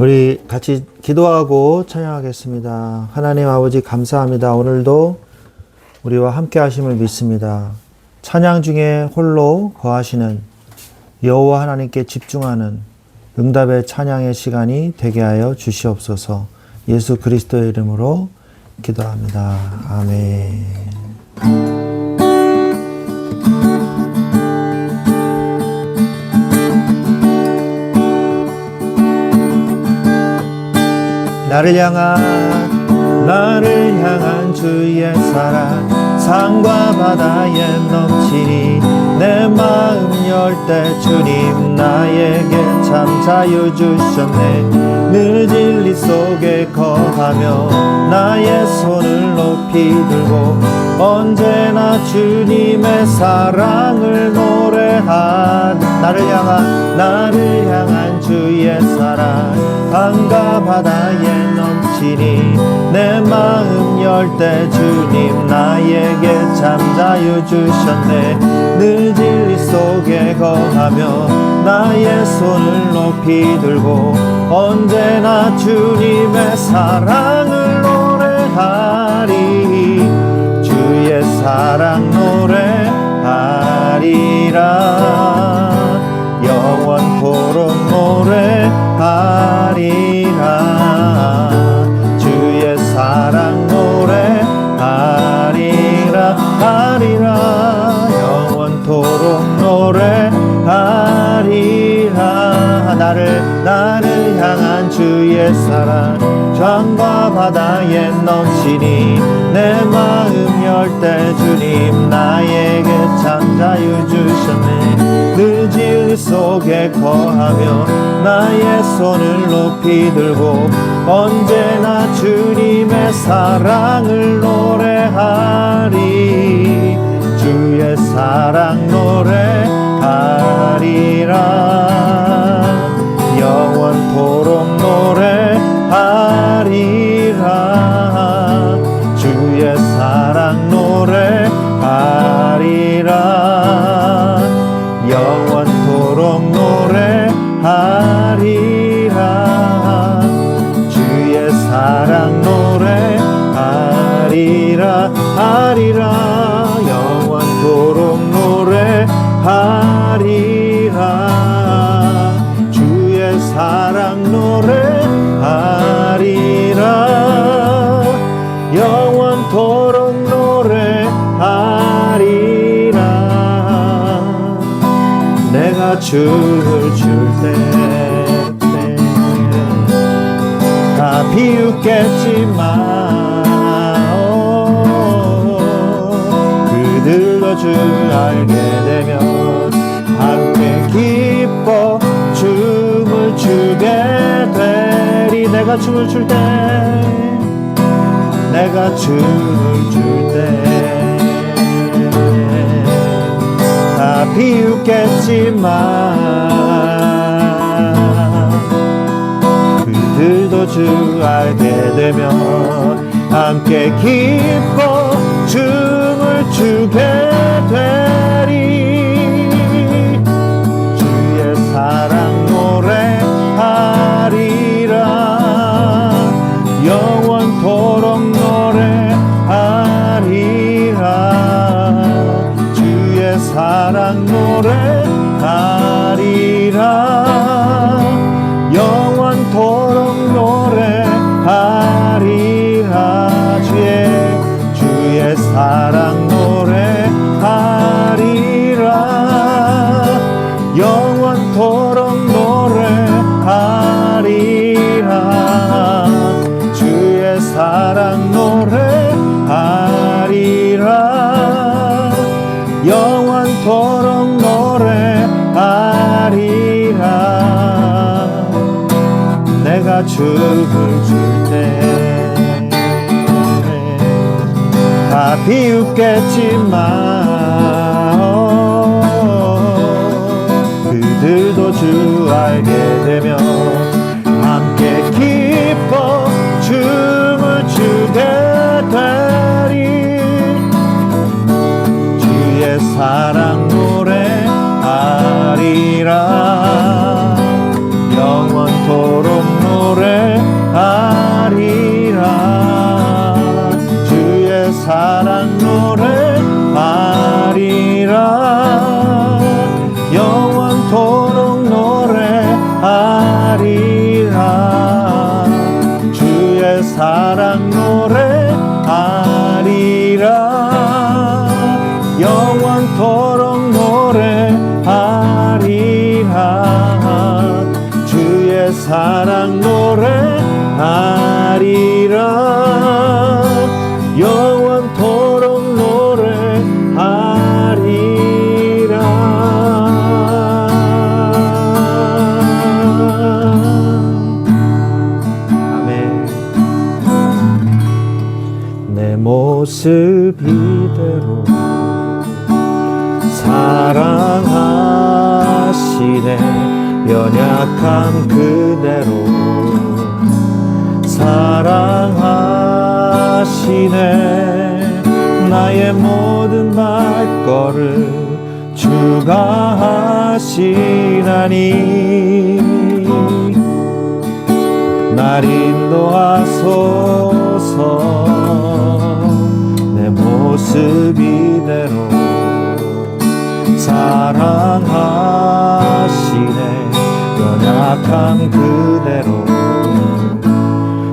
우리 같이 기도하고 찬양하겠습니다. 하나님 아버지 감사합니다. 오늘도 우리와 함께 하심을 믿습니다. 찬양 중에 홀로 거하시는 여호와 하나님께 집중하는 응답의 찬양의 시간이 되게 하여 주시옵소서. 예수 그리스도의 이름으로 기도합니다. 아멘. 나를 향한 주의 사랑 산과 바다에 넘치니 내 마음 열 때 주님 나에게 참 자유 주셨네. 늘 진리 속에 거하며 나의 손을 높이 들고 언제나 주님의 사랑을 노래하네. 나를 향한 주의 사랑 강과 바다에 넘치니 내 마음 열 때 주님 나에게 참 자유 주셨네. 늘 진리 속에 거하며 나의 손을 높이 들고 언제나 주님의 사랑을 노래하리. 주의 사랑 노래하리라. 영원토록 노래하리라. 주의 사랑 노래하리라. 하리라. 영원토록 노래하리라. 나를 향한 주의 사랑 강과 바다에 넘치니 내 마음 열 때 주님 나에게 참 자유 주셨네. 늘 진리 속에 거하며 나의 손을 높이 들고 언제나 주님의 사랑을 노래하리. 주의 사랑 노래하리라. 영원토록 노래하리라. 주의 사랑 노래하리라. 영원토록 노래하리라. 주의 사랑 노래하리라. 하리라. 영원토록 노래하리라. 주의 사랑 노래하리라. 영원토록 노래하리라. 내가 춤을 출 때 다 비웃겠지만 그들도 주 알게 되면 함께 기뻐 춤을 추게 되리. 내가 춤을 출 때 다 비웃겠지만 그들도 주 알게 되면 함께 기뻐 춤을 추게 되리. 주의 사랑 노래하리라. 영원토록 노래하리라. 주의 사랑 노래하리라. 영원토록 노래하리라. 주의 사랑 노래하리라. 영원토록 노래하리라. 주의 사랑 노래하리라. 영원토록 노래하리라. 내가 춤을 출 때 다 비웃겠지만 그들도 주 알게 되면 함께 기뻐 춤을 추게 되리. 주의 사랑 노래하리라. 영원토록 노래 영원토록 노래하리라. 주의 사랑 노래하리라. 영원토록 노래하리라. 아멘. 내 모습 이대로 사랑하시네. 연약한 그대로 사랑하시네. 나의 모든 발걸음 주가 하시나니 날 인도하소서. 내 모습 이대로 사랑하시네. 연약한 그대로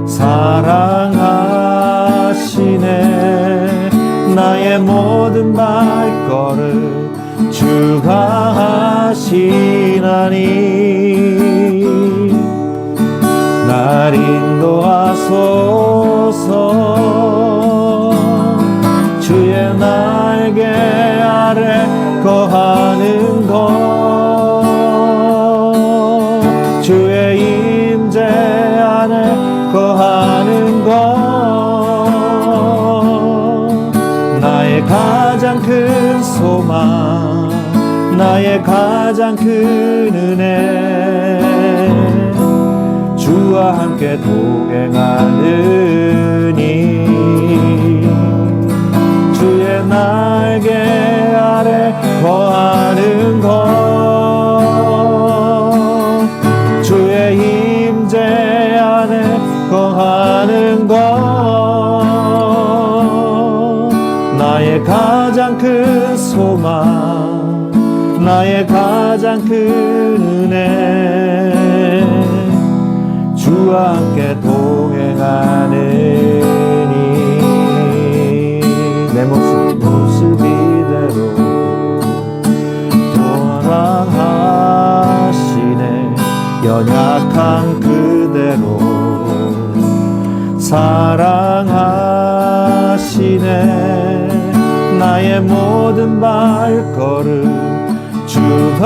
사랑하시네. 나의 모든 발걸음 주가 하시나니 날 인도하소서. 주의 날개 아래 거하는 것, 주의 임재 안에 거하는 것, 나의 가장 큰 소망, 나의 가장 큰 은혜. 주와 함께 동행하느니 주의 날개 아래 거하는 것, 주의 임재 안에 거하는 것, 나의 가장 큰 소망, 나의 가장 큰 은혜. 주와 함께 동행하느니 내 모습 이대로 사랑하시네. 연약한 그대로 사랑하시네. 나의 모든 발걸음 주가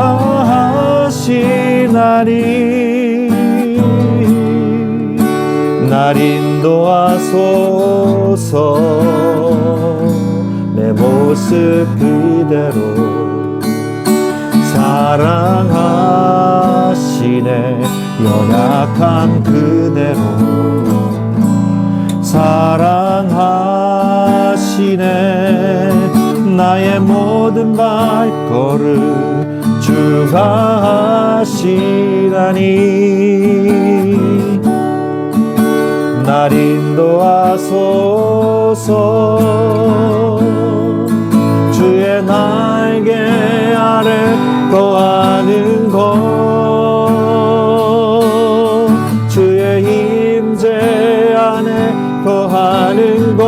하시나니 날 인도하소서. 내 모습 그대로 사랑하시네. 연약한 그대로 사랑하시네. 나의 모든 발걸음 주가 하시나니 날 인도하소서. 주의 날개 아래 거하는 것, 주의 임재 안에 거하는 것,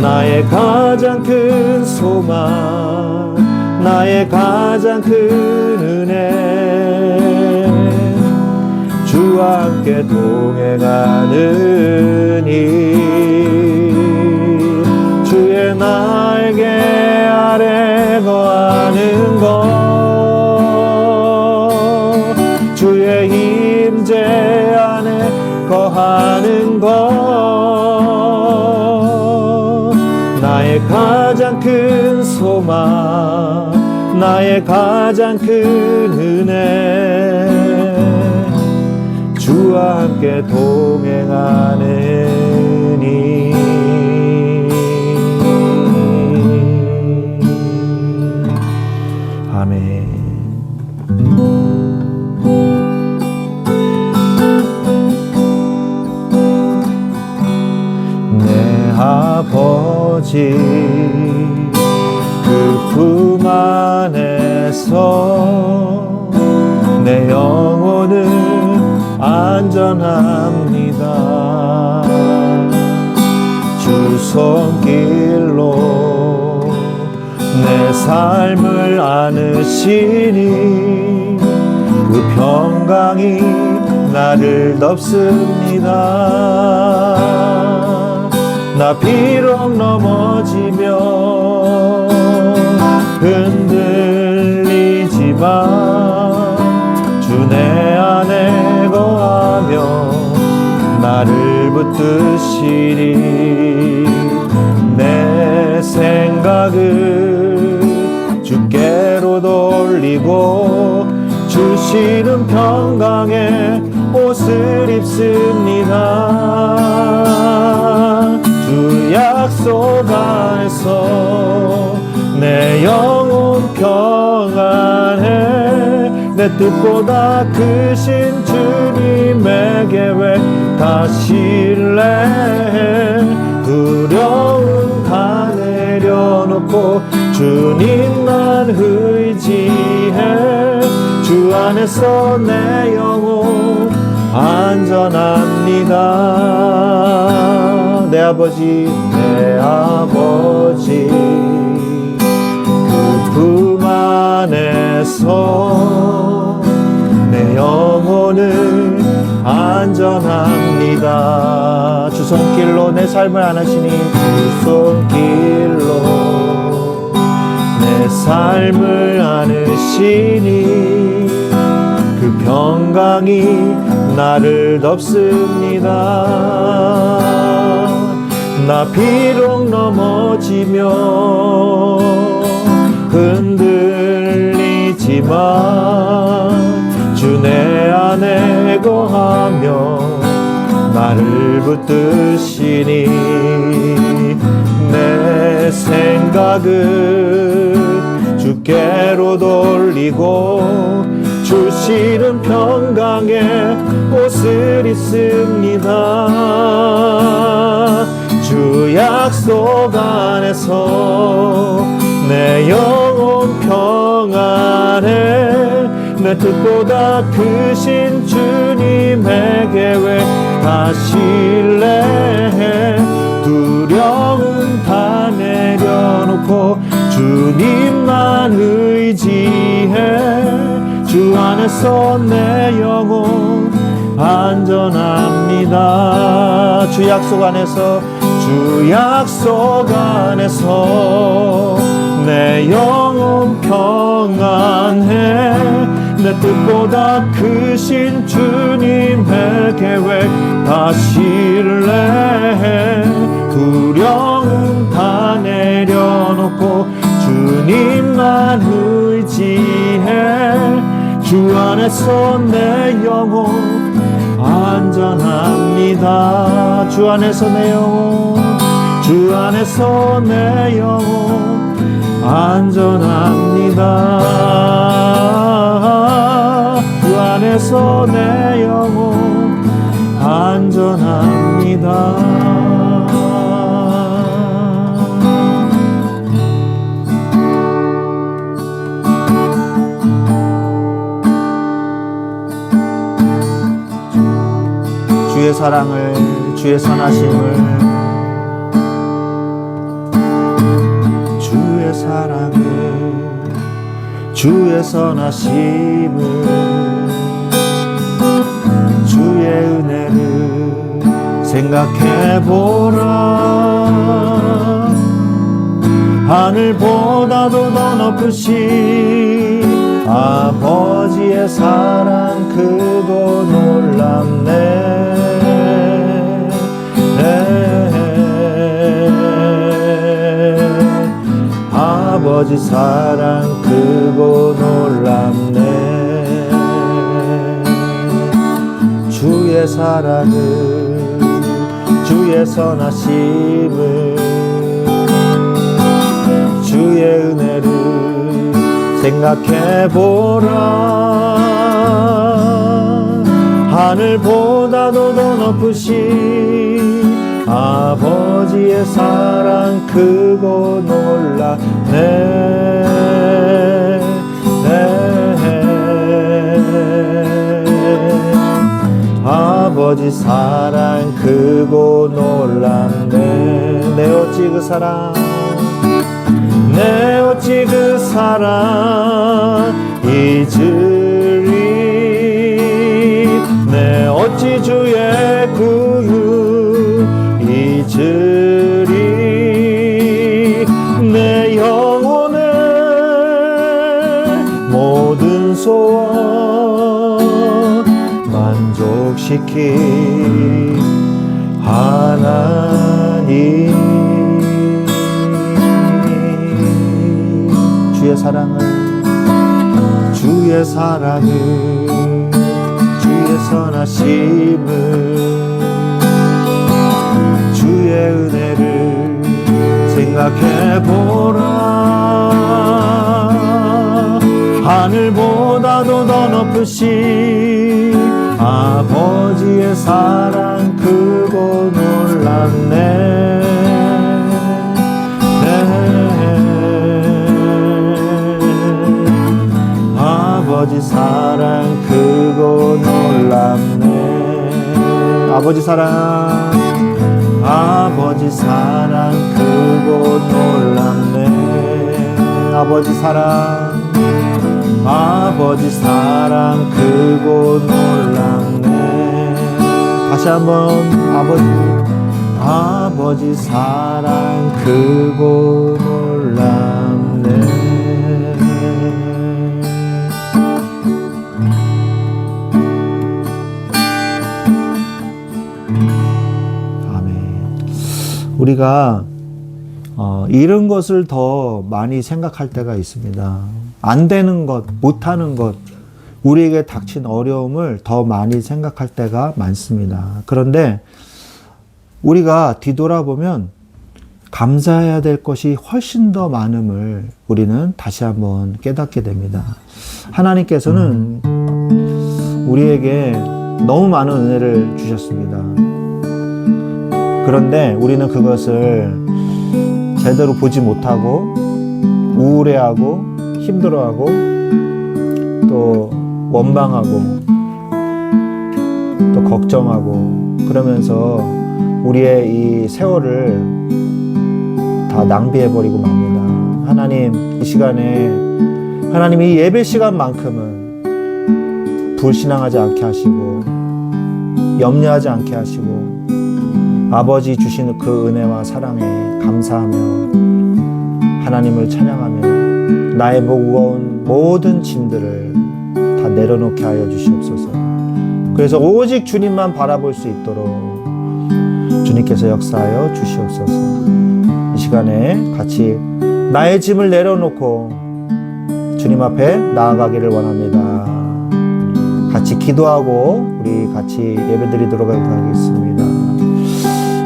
나의 가장 큰 소망, 나의 가장 큰 은혜. 주와 함께 동행하느니 주의 날개 아래 거하는 것, 주의 임재 안에 거하는 것, 나의 가장 큰 소망, 나의 가장 큰 은혜. 주와 함께 동행하느니 아멘. 내 아버지 그 품 안에서 내 영혼은 안전합니다. 주 손길 삶을 안으시니 그 평강이 나를 덮습니다. 나 비록 넘어지며 흔들리지만 주 내 안에 거하며 나를 붙드시리. 내 생각을 주께로 돌리고 주시는 평강의 옷을 입습니다. 주 약속 안에서 내 영혼 평안해. 내 뜻보다 크신 주님의 계획 다 신뢰해. 두려움 다 내려놓고 주님만 의지해. 주 안에서 내 영혼 안전합니다. 내 아버지 그 품 안에서 내 영혼을 안전합니다. 주 손길로 내 삶을 안으시니 주 손길로 내 삶을 안으시니 그 평강이 나를 덮습니다. 나 비록 넘어지며 흔들리지만 주 내 안에 거하며 나를 붙드시니. 내 생각을 주께로 돌리고 주시는 평강의 옷을 입습니다. 주 약속 안에서 내 영혼 평안해. 내 뜻보다 크신 주님의 계획 다 신뢰해. 두려움 다 내려놓고 주님만 의지해. 주 안에서 내 영혼 안전합니다. 주 약속 안에서 내 영혼 평안해. 내 뜻보다 크신 주님의 계획 다 신뢰해. 두려움 다 내려놓고 주님만 의지해. 주 안에서 내 영혼 안전합니다. 주 안에서 내 영혼 안전합니다. 주 안에서 내 영혼 안전합니다. 주의 사랑을, 주의 선하심을, 주의 사랑을, 주의 선하심을, 주의 은혜를 생각해보라. 하늘보다도 더 높으신 아버지의 사랑 크고 놀랍네. 아버지 사랑 크고 놀랍네. 주의 사랑을, 주의 선하심을, 주의 은혜를 생각해보라. 하늘보다도 더 높으신 아버지의 사랑 크고 놀랍네. 아버지 사랑 크고 놀랍네. 내 어찌 그 사랑, 내 어찌 그 사랑 잊으리. 내 어찌 주의 구유 잊으리. 내 영혼의 모든 소원 만족시키 하나님. 주의 사랑을 주의 선하심을 주의 은혜를 생각해보라. 하늘보다도 더 높으신 아버지의 사랑 크고 놀랍네. 아버지 사랑 크고 놀랍네. 아버지 사랑 크고 놀랍네. 아버지 사랑 크고 놀랍네. 다시 한번 아버지 사랑 크고 놀랍네. 우리가 이런 것을 더 많이 생각할 때가 있습니다. 안 되는 것, 못하는 것, 우리에게 닥친 어려움을 더 많이 생각할 때가 많습니다. 그런데 우리가 뒤돌아보면 감사해야 될 것이 훨씬 더 많음을 우리는 다시 한번 깨닫게 됩니다. 하나님께서는 우리에게 너무 많은 은혜를 주셨습니다. 그런데 우리는 그것을 제대로 보지 못하고 우울해하고 힘들어하고 또 원망하고 또 걱정하고 그러면서 우리의 이 세월을 다 낭비해버리고 맙니다. 하나님, 이 시간에 하나님 이 예배 시간만큼은 불신앙하지 않게 하시고 염려하지 않게 하시고 아버지 주시는 그 은혜와 사랑에 감사하며 하나님을 찬양하며 나의 무거운 모든 짐들을 다 내려놓게 하여 주시옵소서. 그래서 오직 주님만 바라볼 수 있도록 주님께서 역사하여 주시옵소서. 이 시간에 같이 나의 짐을 내려놓고 주님 앞에 나아가기를 원합니다. 같이 기도하고 우리 같이 예배드리도록 하겠습니다.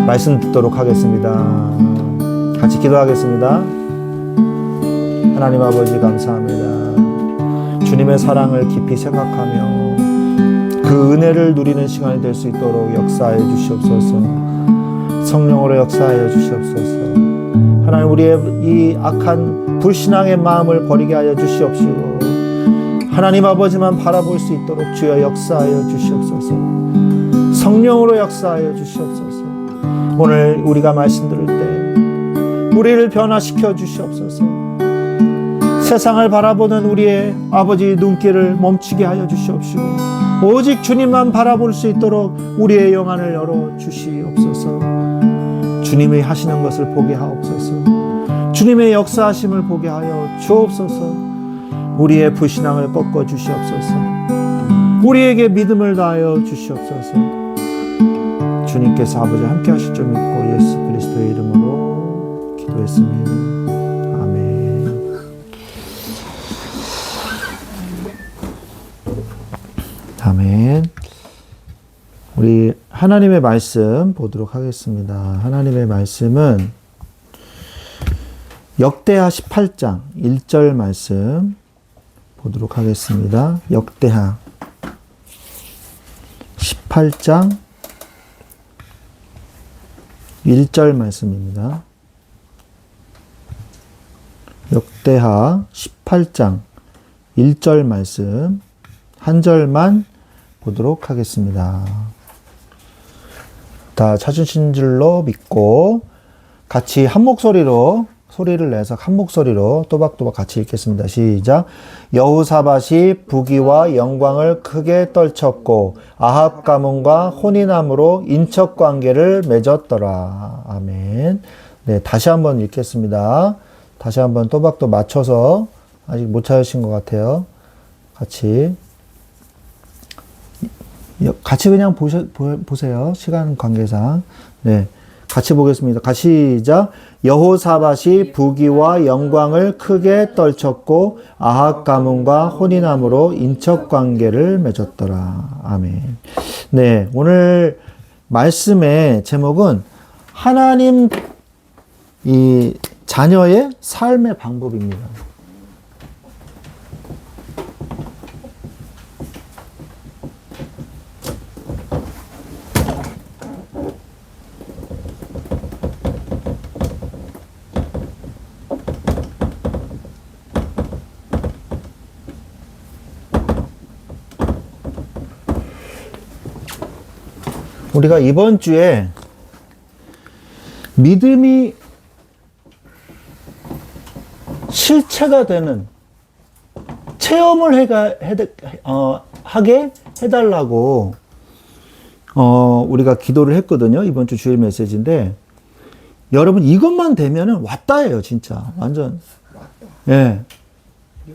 말씀 듣도록 하겠습니다. 같이 기도하겠습니다. 하나님 아버지 감사합니다. 주님의 사랑을 깊이 생각하며 그 은혜를 누리는 시간이 될 수 있도록 역사하여 주시옵소서. 성령으로 역사하여 주시옵소서. 하나님, 우리의 이 악한 불신앙의 마음을 버리게 하여 주시옵시고 하나님 아버지만 바라볼 수 있도록 주여 역사하여 주시옵소서. 성령으로 역사하여 주시옵소서. 오늘 우리가 말씀 들을 때 우리를 변화시켜 주시옵소서. 세상을 바라보는 우리의 아버지 눈길을 멈추게 하여 주시옵시고 오직 주님만 바라볼 수 있도록 우리의 영안을 열어 주시옵소서. 주님이 하시는 것을 보게 하옵소서. 주님의 역사하심을 보게 하여 주옵소서. 우리의 불신앙을 꺾어 주시옵소서. 우리에게 믿음을 다하여 주시옵소서. 주님께서 아버지 함께 하실 줄 믿고 예수 그리스도의 이름으로 기도했습니다. 아멘. 아멘. 우리 하나님의 말씀 보도록 하겠습니다. 하나님의 말씀은 역대하 18장 1절 말씀 보도록 하겠습니다. 역대하 18장 1절 말씀입니다. 역대하 18장 1절 말씀 한 절만 보도록 하겠습니다. 다 찾으신 줄로 믿고 같이 한 목소리로 소리를 내서 한 목소리로 또박또박 같이 읽겠습니다. 시작. 여호사밧이 부귀와 영광을 크게 떨쳤고 아합 가문과 혼인함으로 인척 관계를 맺었더라. 아멘. 네, 다시 한번 읽겠습니다. 다시 한번 또박또 맞춰서 아직 못 찾으신 것 같아요. 같이 그냥 보세요. 시간 관계상. 네. 같이 보겠습니다. 시작. 여호사밧이 부귀와 영광을 크게 떨쳤고 아합 가문과 혼인함으로 인척 관계를 맺었더라. 아멘. 네, 오늘 말씀의 제목은 하나님 이 자녀의 삶의 방법입니다. 우리가 이번 주에 믿음이 실체가 되는 체험을 하게 해달라고 우리가 기도를 했거든요. 이번 주 주일 메시지인데 여러분 이것만 되면은 왔다예요. 진짜 완전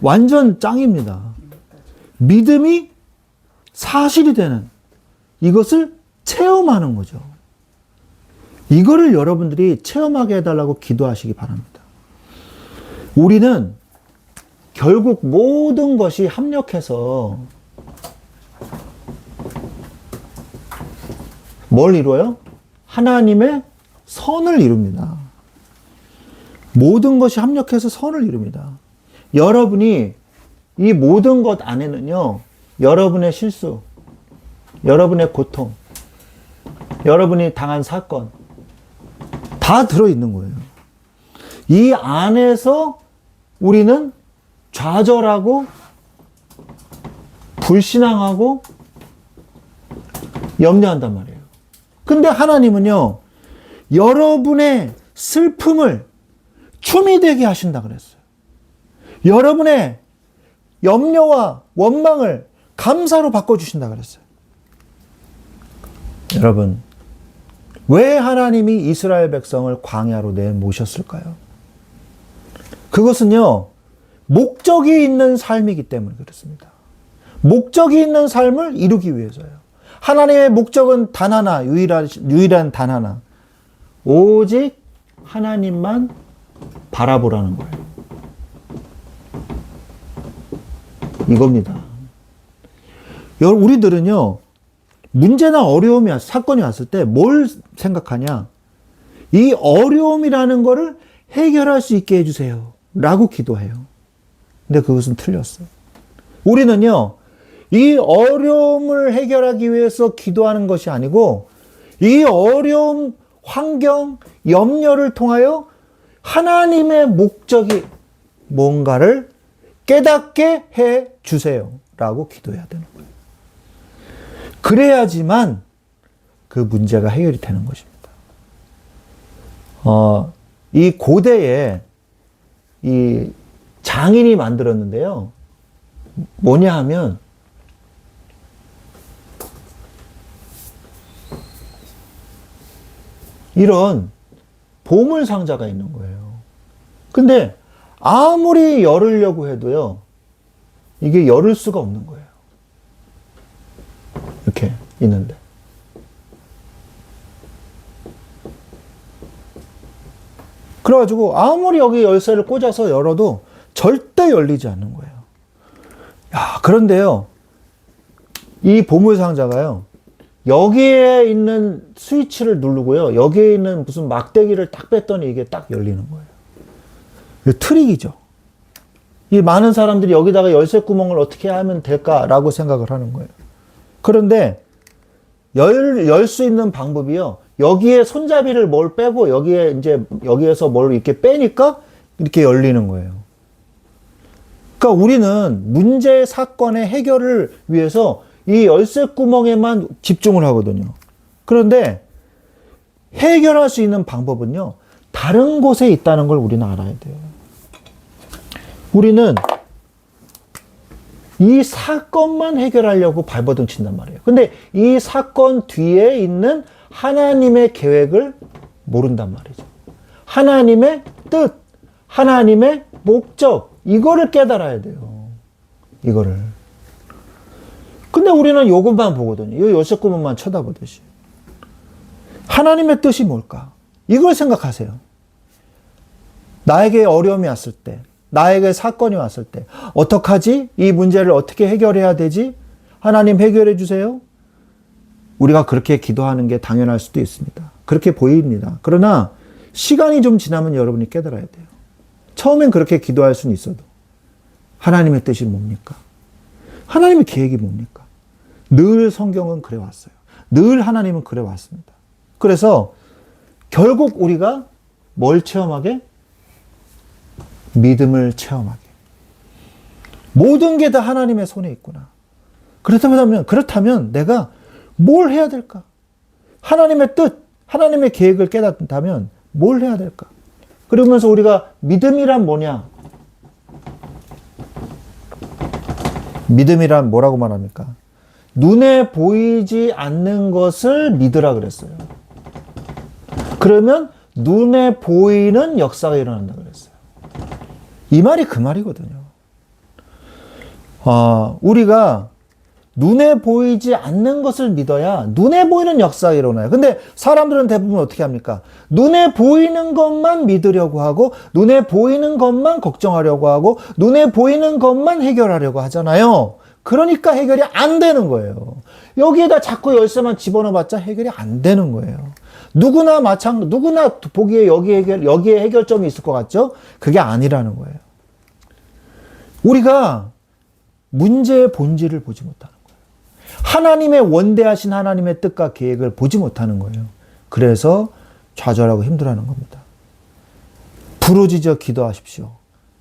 완전 짱입니다. 믿음이 사실이 되는 이것을 체험하는 거죠. 이거를 여러분들이 체험하게 해달라고 기도하시기 바랍니다. 우리는 결국 모든 것이 합력해서 뭘 이루어요? 하나님의 선을 이룹니다. 모든 것이 합력해서 선을 이룹니다. 여러분이 이 모든 것 안에는요, 여러분의 실수, 여러분의 고통, 여러분이 당한 사건 다 들어있는 거예요. 이 안에서 우리는 좌절하고 불신앙하고 염려한단 말이에요. 근데 하나님은요, 여러분의 슬픔을 춤이 되게 하신다 그랬어요. 여러분의 염려와 원망을 감사로 바꿔주신다 그랬어요. 여러분, 왜 하나님이 이스라엘 백성을 광야로 내모셨을까요? 그것은요, 목적이 있는 삶이기 때문에 그렇습니다. 목적이 있는 삶을 이루기 위해서요. 하나님의 목적은 단 하나, 유일한 단 하나. 오직 하나님만 바라보라는 거예요. 이겁니다. 우리들은요, 문제나 어려움이, 사건이 왔을 때 뭘 생각하냐? 이 어려움이라는 거를 해결할 수 있게 해주세요. 라고 기도해요. 근데 그것은 틀렸어. 우리는요, 이 어려움을 해결하기 위해서 기도하는 것이 아니고, 이 어려움, 환경, 염려를 통하여 하나님의 목적이 뭔가를 깨닫게 해 주세요. 라고 기도해야 되는 거예요. 그래야지만 그 문제가 해결이 되는 것입니다. 이 고대에 이 장인이 만들었는데요. 뭐냐 하면 이런 보물 상자가 있는 거예요. 근데 아무리 열으려고 해도요, 이게 열을 수가 없는 거예요. 이렇게 있는데. 그래가지고 아무리 여기 열쇠를 꽂아서 열어도 절대 열리지 않는 거예요. 야, 그런데요, 이 보물 상자가요, 여기에 있는 스위치를 누르고요, 여기에 있는 무슨 막대기를 딱 뺐더니 이게 딱 열리는 거예요. 트릭이죠. 이 많은 사람들이 여기다가 열쇠 구멍을 어떻게 하면 될까라고 생각을 하는 거예요. 그런데 열 수 있는 방법이요, 여기에 손잡이를 뭘 빼고 여기에서 뭘 이렇게 빼니까 이렇게 열리는 거예요. 그러니까 우리는 문제 사건의 해결을 위해서 이 열쇠 구멍에만 집중을 하거든요. 그런데 해결할 수 있는 방법은요, 다른 곳에 있다는 걸 우리는 알아야 돼요. 우리는 이 사건만 해결하려고 발버둥 친단 말이에요. 근데 이 사건 뒤에 있는 하나님의 계획을 모른단 말이죠. 하나님의 뜻, 하나님의 목적, 이거를 깨달아야 돼요. 이거를. 근데 우리는 요것만 보거든요. 요 요셉구멍만 쳐다보듯이. 하나님의 뜻이 뭘까? 이걸 생각하세요. 나에게 어려움이 왔을 때, 나에게 사건이 왔을 때 어떡하지? 이 문제를 어떻게 해결해야 되지? 하나님 해결해 주세요. 우리가 그렇게 기도하는 게 당연할 수도 있습니다. 그렇게 보입니다. 그러나 시간이 좀 지나면 여러분이 깨달아야 돼요. 처음엔 그렇게 기도할 수는 있어도 하나님의 뜻이 뭡니까? 하나님의 계획이 뭡니까? 늘 성경은 그래 왔어요. 늘 하나님은 그래 왔습니다. 그래서 결국 우리가 뭘 체험하게? 믿음을 체험하게. 모든 게 다 하나님의 손에 있구나. 그렇다면 내가 뭘 해야 될까? 하나님의 뜻, 하나님의 계획을 깨닫다면 뭘 해야 될까? 그러면서 우리가 믿음이란 뭐냐? 믿음이란 뭐라고 말합니까? 눈에 보이지 않는 것을 믿으라 그랬어요. 그러면 눈에 보이는 역사가 일어난다 그랬어요. 이 말이 그 말이거든요. 우리가 눈에 보이지 않는 것을 믿어야 눈에 보이는 역사가 일어나요. 근데 사람들은 대부분 어떻게 합니까? 눈에 보이는 것만 믿으려고 하고, 눈에 보이는 것만 걱정하려고 하고, 눈에 보이는 것만 해결하려고 하잖아요. 그러니까 해결이 안 되는 거예요. 여기에다 자꾸 열쇠만 집어넣어봤자 해결이 안 되는 거예요. 누구나 보기에 여기에 해결점이 있을 것 같죠? 그게 아니라는 거예요. 우리가 문제의 본질을 보지 못하는 거예요. 하나님의 원대하신 하나님의 뜻과 계획을 보지 못하는 거예요. 그래서 좌절하고 힘들어하는 겁니다. 부르짖어 기도하십시오.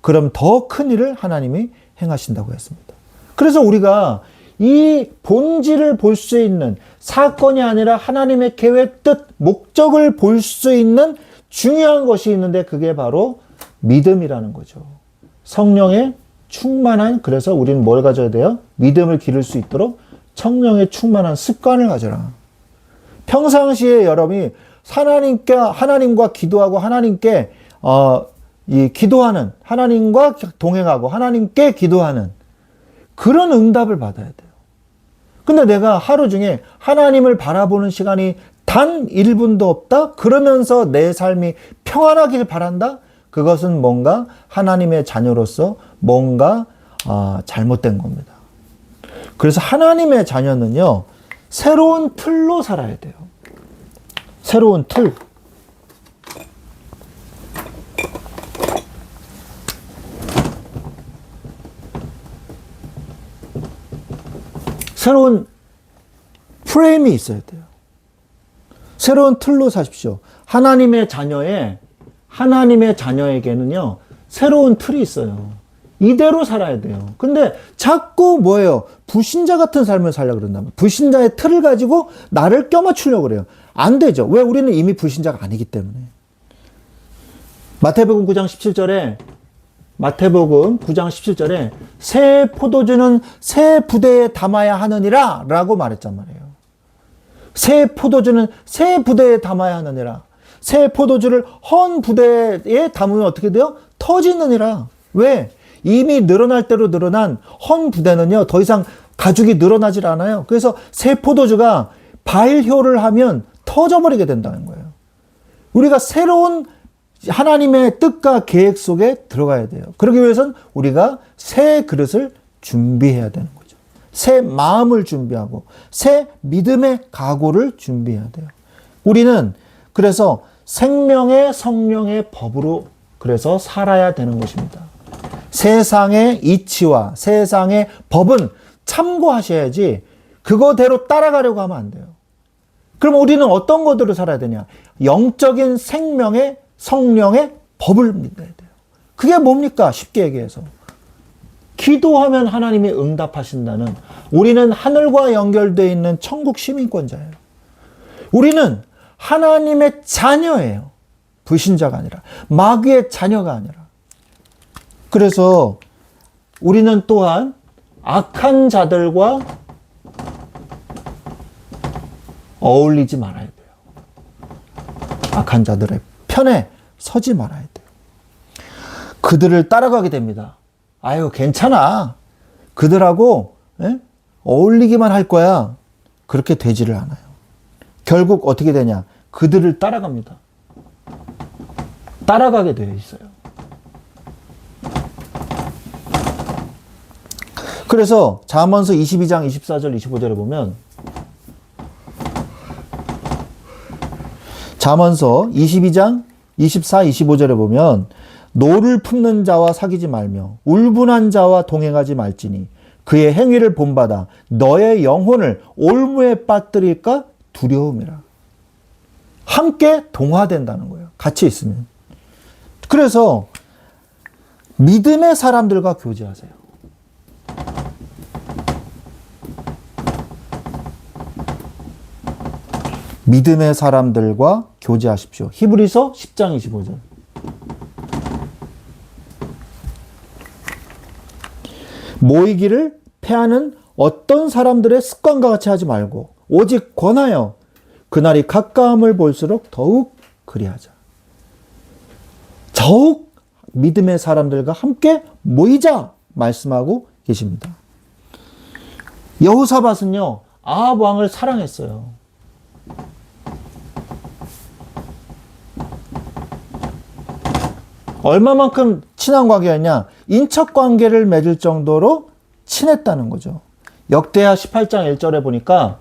그럼 더 큰 일을 하나님이 행하신다고 했습니다. 그래서 우리가 이 본질을 볼 수 있는, 사건이 아니라 하나님의 계획, 뜻, 목적을 볼 수 있는 중요한 것이 있는데 그게 바로 믿음이라는 거죠. 성령의 충만한, 그래서 우리는 뭘 가져야 돼요? 믿음을 기를 수 있도록 성령의 충만한 습관을 가져라. 평상시에 여러분이 하나님과 기도하고 하나님께 기도하는, 하나님과 동행하고 하나님께 기도하는 그런 응답을 받아야 돼요. 근데 내가 하루 중에 하나님을 바라보는 시간이 단 1분도 없다? 그러면서 내 삶이 평안하길 바란다? 그것은 뭔가 하나님의 자녀로서 뭔가 잘못된 겁니다. 그래서 하나님의 자녀는요, 새로운 틀로 살아야 돼요. 새로운 틀. 새로운 프레임이 있어야 돼요. 새로운 틀로 사십시오. 하나님의 자녀에게는요, 새로운 틀이 있어요. 이대로 살아야 돼요. 근데 자꾸 뭐예요? 불신자 같은 삶을 살려고 그런다면, 불신자의 틀을 가지고 나를 껴맞추려고 그래요. 안 되죠. 왜? 우리는 이미 불신자가 아니기 때문에. 마태복음 9장 17절에 새 포도주는 새 부대에 담아야 하느니라 라고 말했단 말이에요. 새 포도주는 새 부대에 담아야 하느니라. 새 포도주를 헌 부대에 담으면 어떻게 돼요? 터지느니라. 왜? 이미 늘어날 대로 늘어난 헌 부대는요, 더 이상 가죽이 늘어나질 않아요. 그래서 새 포도주가 발효를 하면 터져버리게 된다는 거예요. 우리가 새로운 하나님의 뜻과 계획 속에 들어가야 돼요. 그러기 위해서는 우리가 새 그릇을 준비해야 되는 거죠. 새 마음을 준비하고 새 믿음의 각오를 준비해야 돼요. 우리는 그래서 생명의 성령의 법으로 그래서 살아야 되는 것입니다. 세상의 이치와 세상의 법은 참고하셔야지 그거대로 따라가려고 하면 안 돼요. 그럼 우리는 어떤 것으로 살아야 되냐? 영적인 생명의 성령의 법을 믿어야 돼요. 그게 뭡니까? 쉽게 얘기해서 기도하면 하나님이 응답하신다는, 우리는 하늘과 연결되어 있는 천국 시민권자예요. 우리는 하나님의 자녀예요. 불신자가 아니라 마귀의 자녀가 아니라. 그래서 우리는 또한 악한 자들과 어울리지 말아야 돼요. 악한 자들의 편에 서지 말아야 돼요. 그들을 따라가게 됩니다. 아유, 괜찮아. 그들하고 어울리기만 할 거야. 그렇게 되지를 않아요. 결국 어떻게 되냐? 그들을 따라갑니다. 따라가게 되어 있어요. 그래서 잠언서 22장 24절 25절에 보면 잠언서 22장 24, 25절에 보면 노를 품는 자와 사귀지 말며 울분한 자와 동행하지 말지니 그의 행위를 본받아 너의 영혼을 올무에 빠뜨릴까 두려움이라. 함께 동화된다는 거예요. 같이 있으면. 그래서 믿음의 사람들과 교제하세요. 믿음의 사람들과 교제하십시오. 히브리서 10장 25절. 모이기를 패하는 어떤 사람들의 습관과 같이 하지 말고 오직 권하여 그날이 가까움을 볼수록 더욱 그리하자. 더욱 믿음의 사람들과 함께 모이자 말씀하고 계십니다. 여호사밧은요, 아합 왕을 사랑했어요. 얼마만큼 친한 관계였냐? 인척 관계를 맺을 정도로 친했다는 거죠. 역대하 18장 1절에 보니까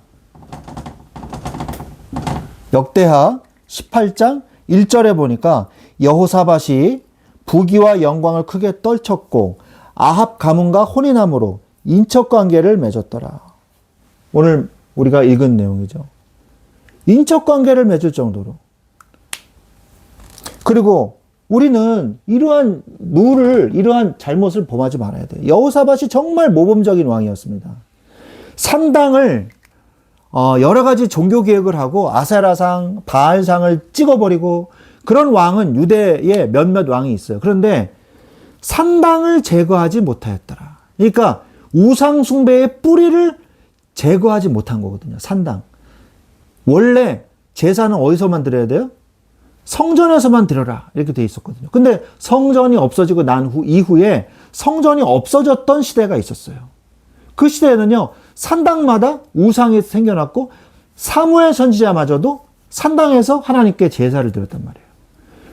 역대하 18장 1절에 보니까 여호사밧이 부귀와 영광을 크게 떨쳤고 아합 가문과 혼인함으로 인척 관계를 맺었더라. 오늘 우리가 읽은 내용이죠. 인척 관계를 맺을 정도로. 그리고 우리는 이러한 이러한 잘못을 범하지 말아야 돼요. 여호사밧이 정말 모범적인 왕이었습니다. 산당을 여러 가지 종교 개혁을 하고 아세라상, 바알상을 찍어버리고 그런 왕은 유대에 몇몇 왕이 있어요. 그런데 산당을 제거하지 못하였더라. 그러니까 우상 숭배의 뿌리를 제거하지 못한 거거든요. 산당. 원래 제사는 어디서만 드려야 돼요? 성전에서만 드려라. 이렇게 돼 있었거든요. 근데 성전이 없어지고 난 이후에 성전이 없어졌던 시대가 있었어요. 그 시대에는요, 산당마다 우상이 생겨났고 사무엘 선지자마저도 산당에서 하나님께 제사를 드렸단 말이에요.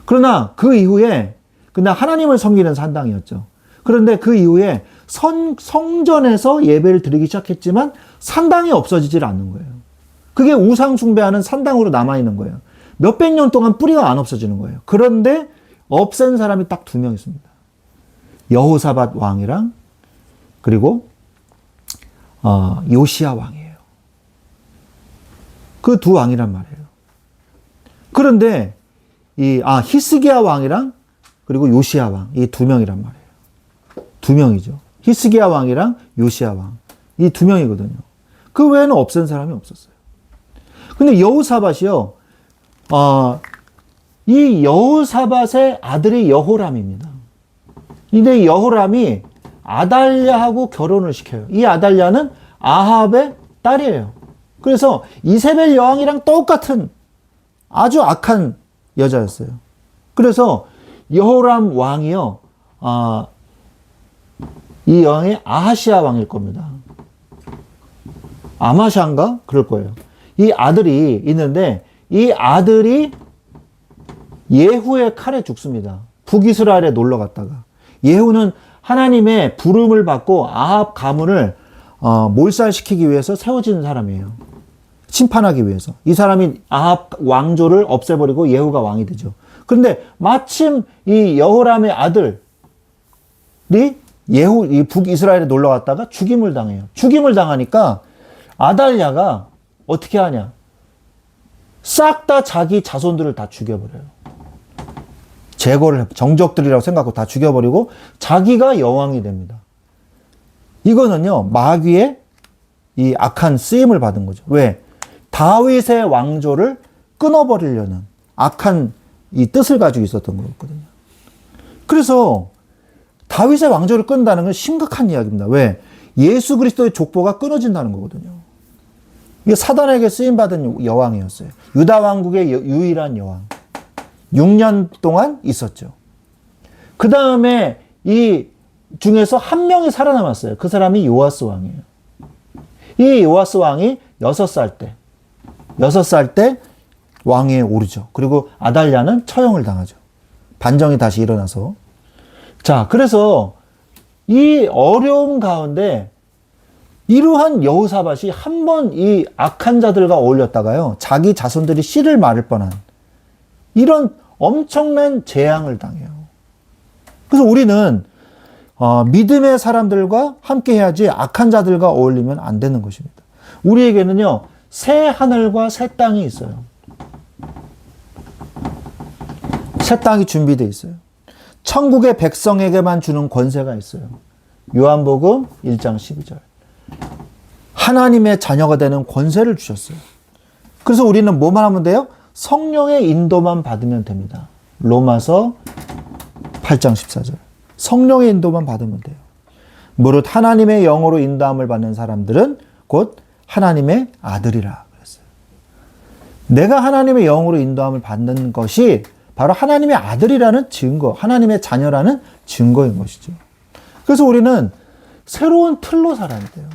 그러나 그 이후에 하나님을 섬기는 산당이었죠. 그런데 그 이후에 성전에서 예배를 드리기 시작했지만 산당이 없어지질 않는 거예요. 그게 우상 숭배하는 산당으로 남아있는 거예요. 몇백 년 동안 뿌리가 안 없어지는 거예요. 그런데 없앤 사람이 딱 2명 있습니다. 여호사밧 왕이랑 그리고 요시야 왕이에요. 그 두 왕이란 말이에요. 그런데 히스기야 왕이랑 그리고 요시야 왕, 이 2명이란 말이에요. 2명이죠. 히스기야 왕이랑 요시야 왕, 이 2명이거든요. 그 외에는 없앤 사람이 없었어요. 근데 여호사밧이요, 이 여호사밧의 아들이 여호람입니다. 근데 여호람이 아달랴하고 결혼을 시켜요. 이 아달랴는 아합의 딸이에요. 그래서 이세벨 여왕이랑 똑같은 아주 악한 여자였어요. 그래서 여호람 왕이요, 이 왕이 아하시아 왕일 겁니다. 아마샤인가? 그럴 거예요. 이 아들이 있는데 이 아들이 예후의 칼에 죽습니다. 북이스라엘에 놀러 갔다가. 예후는 하나님의 부름을 받고 아합 가문을 몰살시키기 위해서 세워진 사람이에요. 심판하기 위해서. 이 사람이 아합 왕조를 없애버리고 예후가 왕이 되죠. 그런데 마침 이 여호람의 아들이 이 북이스라엘에 놀러 갔다가 죽임을 당해요. 죽임을 당하니까 아달랴가 어떻게 하냐? 싹 다 자기 자손들을 다 죽여버려요. 제거를 정적들이라고 생각하고 다 죽여버리고 자기가 여왕이 됩니다. 이거는요, 마귀의 이 악한 쓰임을 받은 거죠. 왜? 다윗의 왕조를 끊어버리려는 악한 이 뜻을 가지고 있었던 거였거든요. 그래서 다윗의 왕조를 끊는다는 건 심각한 이야기입니다. 왜? 예수 그리스도의 족보가 끊어진다는 거거든요. 이게 사단에게 쓰임받은 여왕이었어요. 유다 왕국의 유일한 여왕. 6년 동안 있었죠. 그 다음에 이 중에서 한 명이 살아남았어요. 그 사람이 요아스 왕이에요. 이 요아스 왕이 6살 때 왕위에 오르죠. 그리고 아달랴는 처형을 당하죠. 반정이 다시 일어나서. 자, 그래서 이 어려움 가운데 이러한 여호사밧이 한 번 이 악한 자들과 어울렸다가요, 자기 자손들이 씨를 마를 뻔한 이런 엄청난 재앙을 당해요. 그래서 우리는 믿음의 사람들과 함께 해야지 악한 자들과 어울리면 안 되는 것입니다. 우리에게는요, 새 하늘과 새 땅이 있어요. 새 땅이 준비되어 있어요. 천국의 백성에게만 주는 권세가 있어요. 요한복음 1장 12절. 하나님의 자녀가 되는 권세를 주셨어요. 그래서 우리는 뭐만 하면 돼요? 성령의 인도만 받으면 됩니다. 로마서 8장 14절. 성령의 인도만 받으면 돼요. 무릇 하나님의 영으로 인도함을 받는 사람들은 곧 하나님의 아들이라 그랬어요. 내가 하나님의 영으로 인도함을 받는 것이 바로 하나님의 아들이라는 증거, 하나님의 자녀라는 증거인 것이죠. 그래서 우리는 새로운 틀로 살아야 돼요.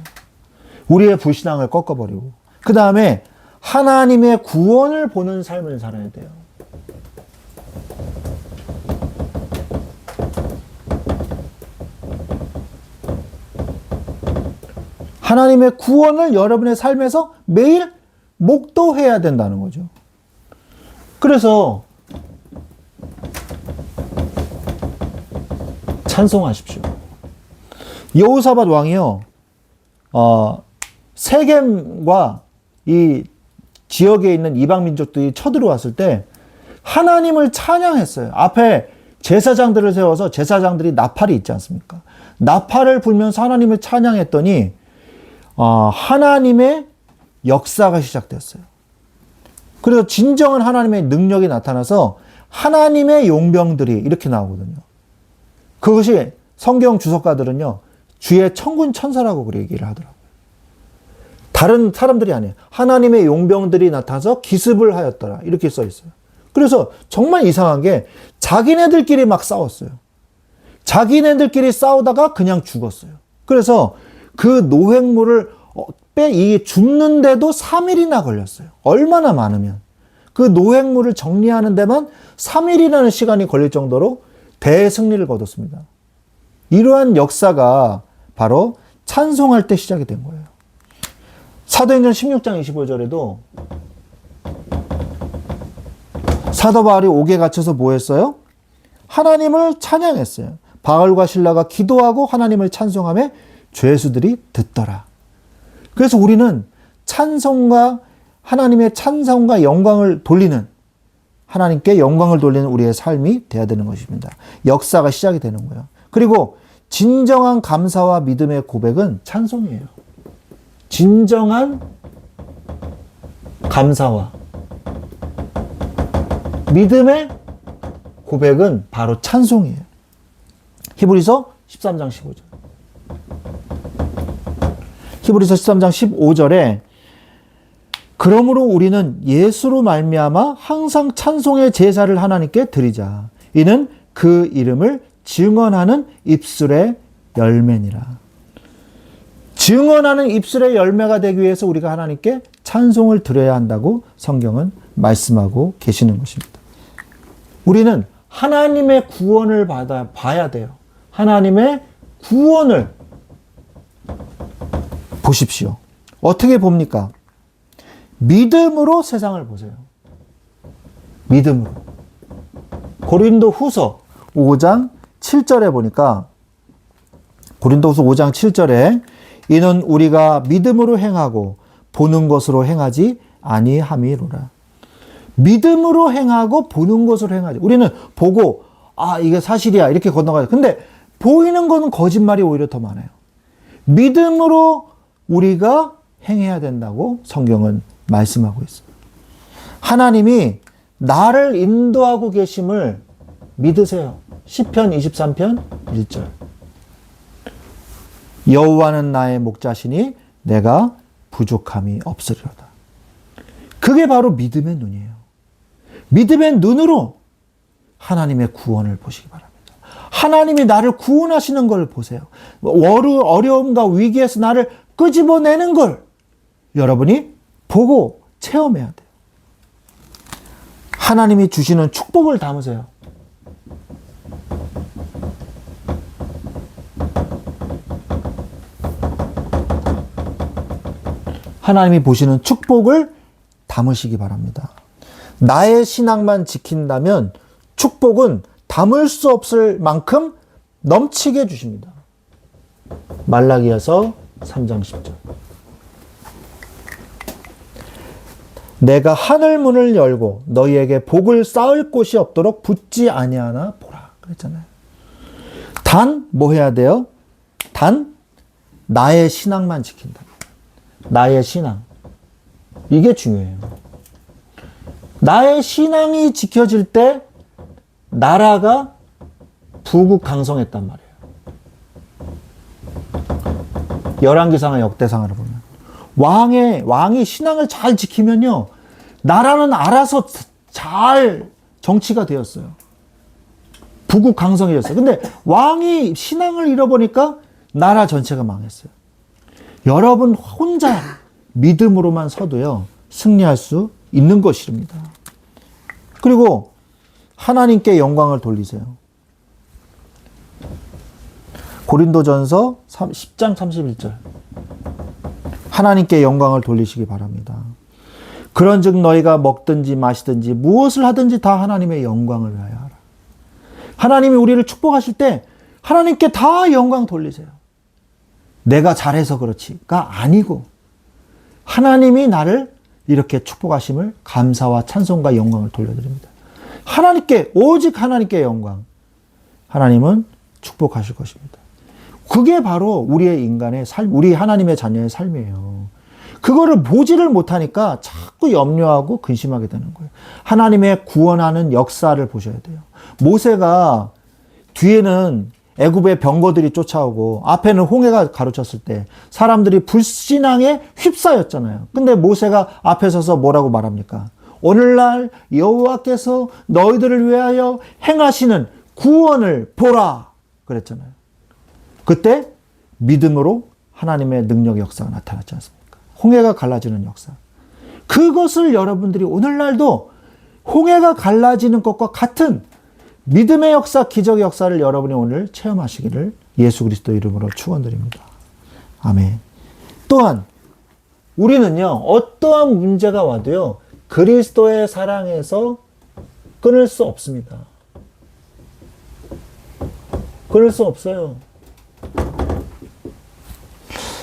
우리의 불신앙을 꺾어버리고, 그 다음에 하나님의 구원을 보는 삶을 살아야 돼요. 하나님의 구원을 여러분의 삶에서 매일 목도해야 된다는 거죠. 그래서 찬송하십시오. 여호사밧 왕이요, 세겜과 이 지역에 있는 이방 민족들이 쳐들어왔을 때 하나님을 찬양했어요. 앞에 제사장들을 세워서 제사장들이 나팔이 있지 않습니까? 나팔을 불면서 하나님을 찬양했더니 하나님의 역사가 시작됐어요. 그래서 진정한 하나님의 능력이 나타나서 하나님의 용병들이 이렇게 나오거든요. 그것이 성경 주석가들은요, 주의 천군 천사라고 그렇게 얘기를 하더라고요. 다른 사람들이 아니에요. 하나님의 용병들이 나타나서 기습을 하였더라. 이렇게 써 있어요. 그래서 정말 이상한 게 자기네들끼리 막 싸웠어요. 자기네들끼리 싸우다가 그냥 죽었어요. 그래서 그 노획물을 줍는데도 3일이나 걸렸어요. 얼마나 많으면. 그 노획물을 정리하는 데만 3일이라는 시간이 걸릴 정도로 대승리를 거뒀습니다. 이러한 역사가 바로 찬송할 때 시작이 된 거예요. 사도행전 16장 25절에도 사도 바울이 옥에 갇혀서 뭐 했어요? 하나님을 찬양했어요. 바울과 실라가 기도하고 하나님을 찬송하며 죄수들이 듣더라. 그래서 우리는 찬송과 하나님의 찬송과 영광을 돌리는, 하나님께 영광을 돌리는 우리의 삶이 돼야 되는 것입니다. 역사가 시작이 되는 거예요. 그리고 진정한 감사와 믿음의 고백은 찬송이에요. 진정한 감사와 믿음의 고백은 바로 찬송이에요. 히브리서 13장 15절. 히브리서 13장 15절에 그러므로 우리는 예수로 말미암아 항상 찬송의 제사를 하나님께 드리자. 이는 그 이름을 증언하는 입술의 열매니라. 증언하는 입술의 열매가 되기 위해서 우리가 하나님께 찬송을 드려야 한다고 성경은 말씀하고 계시는 것입니다. 우리는 하나님의 구원을 봐야 돼요. 하나님의 구원을 보십시오. 어떻게 봅니까? 믿음으로 세상을 보세요. 믿음으로. 고린도 후서 5장 7절에 보니까, 고린도 후서 5장 7절에 이는 우리가 믿음으로 행하고 보는 것으로 행하지 아니함이로라. 믿음으로 행하고 보는 것으로 행하지. 우리는 보고 이게 사실이야 이렇게 건너가요. 근데 보이는 거는 거짓말이 오히려 더 많아요. 믿음으로 우리가 행해야 된다고 성경은 말씀하고 있어요. 하나님이 나를 인도하고 계심을 믿으세요. 시편 23편 1절. 여호와는 나의 목자시니 내가 부족함이 없으리로다. 그게 바로 믿음의 눈이에요. 믿음의 눈으로 하나님의 구원을 보시기 바랍니다. 하나님이 나를 구원하시는 걸 보세요. 어려움과 위기에서 나를 끄집어내는 걸 여러분이 보고 체험해야 돼요. 하나님이 주시는 축복을 담으세요. 하나님이 보시는 축복을 담으시기 바랍니다. 나의 신앙만 지킨다면 축복은 담을 수 없을 만큼 넘치게 주십니다. 말라기야서 3장 10절. 내가 하늘 문을 열고 너희에게 복을 쌓을 곳이 없도록 붙지 아니하나 보라. 그랬잖아요. 단 뭐 해야 돼요? 단 나의 신앙만 지킨다. 나의 신앙. 이게 중요해요. 나의 신앙이 지켜질 때 나라가 부국강성했단 말이에요. 열왕기상하 역대상하를 보면 왕이 신앙을 잘 지키면요, 나라는 알아서 잘 정치가 되었어요. 부국강성해졌어요. 근데 왕이 신앙을 잃어보니까 나라 전체가 망했어요. 여러분 혼자 믿음으로만 서도요, 승리할 수 있는 것입니다. 그리고 하나님께 영광을 돌리세요. 고린도전서 10장 31절. 하나님께 영광을 돌리시기 바랍니다. 그런즉 너희가 먹든지 마시든지 무엇을 하든지 다 하나님의 영광을 위하여 하라. 하나님이 우리를 축복하실 때 하나님께 다 영광 돌리세요. 내가 잘해서 그렇지가 아니고 하나님이 나를 이렇게 축복하심을 감사와 찬송과 영광을 돌려드립니다. 하나님께, 오직 하나님께 영광. 하나님은 축복하실 것입니다. 그게 바로 우리의 인간의 삶, 우리 하나님의 자녀의 삶이에요. 그거를 보지를 못하니까 자꾸 염려하고 근심하게 되는 거예요. 하나님의 구원하는 역사를 보셔야 돼요. 모세가 뒤에는 애굽의 병거들이 쫓아오고 앞에는 홍해가 가로쳤을 때 사람들이 불신앙에 휩싸였잖아요. 근데 모세가 앞에 서서 뭐라고 말합니까? 오늘날 여호와께서 너희들을 위하여 행하시는 구원을 보라 그랬잖아요. 그때 믿음으로 하나님의 능력의 역사가 나타났지 않습니까? 홍해가 갈라지는 역사. 그것을 여러분들이 오늘날도 홍해가 갈라지는 것과 같은 믿음의 역사, 기적의 역사를 여러분이 오늘 체험하시기를 예수 그리스도 이름으로 축원드립니다. 아멘. 또한 우리는요, 어떠한 문제가 와도요, 그리스도의 사랑에서 끊을 수 없습니다. 끊을 수 없어요.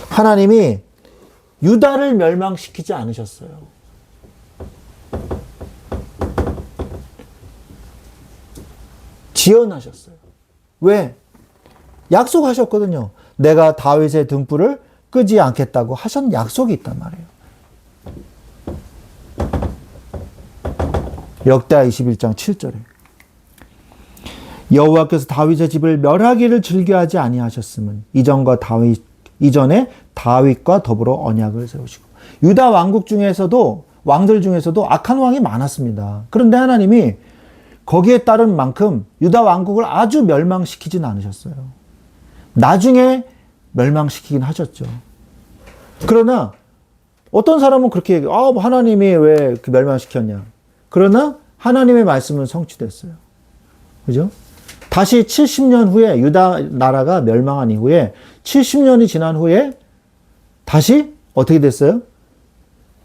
하나님이 유다를 멸망시키지 않으셨어요. 지연하셨어요. 왜? 약속하셨거든요. 내가 다윗의 등불을 끄지 않겠다고 하신 약속이 있단 말이에요. 역대하 21장 7절에 여호와께서 다윗의 집을 멸하기를 즐겨하지 아니하셨음은 이전에 다윗과 더불어 언약을 세우시고. 유다 왕국 중에서도, 왕들 중에서도 악한 왕이 많았습니다. 그런데 하나님이 거기에 따른 만큼 유다 왕국을 아주 멸망시키진 않으셨어요. 나중에 멸망시키긴 하셨죠. 그러나 어떤 사람은 그렇게 얘기해요. 하나님이 왜 멸망시켰냐. 그러나 하나님의 말씀은 성취됐어요. 그죠? 다시 70년 후에 유다 나라가 멸망한 이후에 70년이 지난 후에 다시 어떻게 됐어요?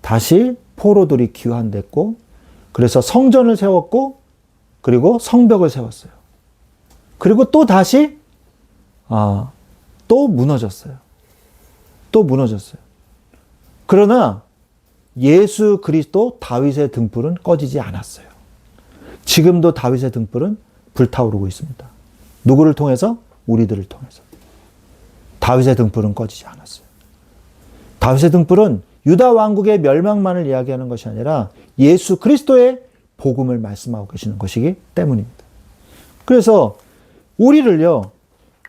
다시 포로들이 귀환됐고, 그래서 성전을 세웠고, 그리고 성벽을 세웠어요. 그리고 또 다시 또 무너졌어요. 또 무너졌어요. 그러나 예수 그리스도 다윗의 등불은 꺼지지 않았어요. 지금도 다윗의 등불은 불타오르고 있습니다. 누구를 통해서? 우리들을 통해서. 다윗의 등불은 꺼지지 않았어요. 다윗의 등불은 유다 왕국의 멸망만을 이야기하는 것이 아니라 예수 그리스도의 복음을 말씀하고 계시는 것이기 때문입니다. 그래서 우리를요,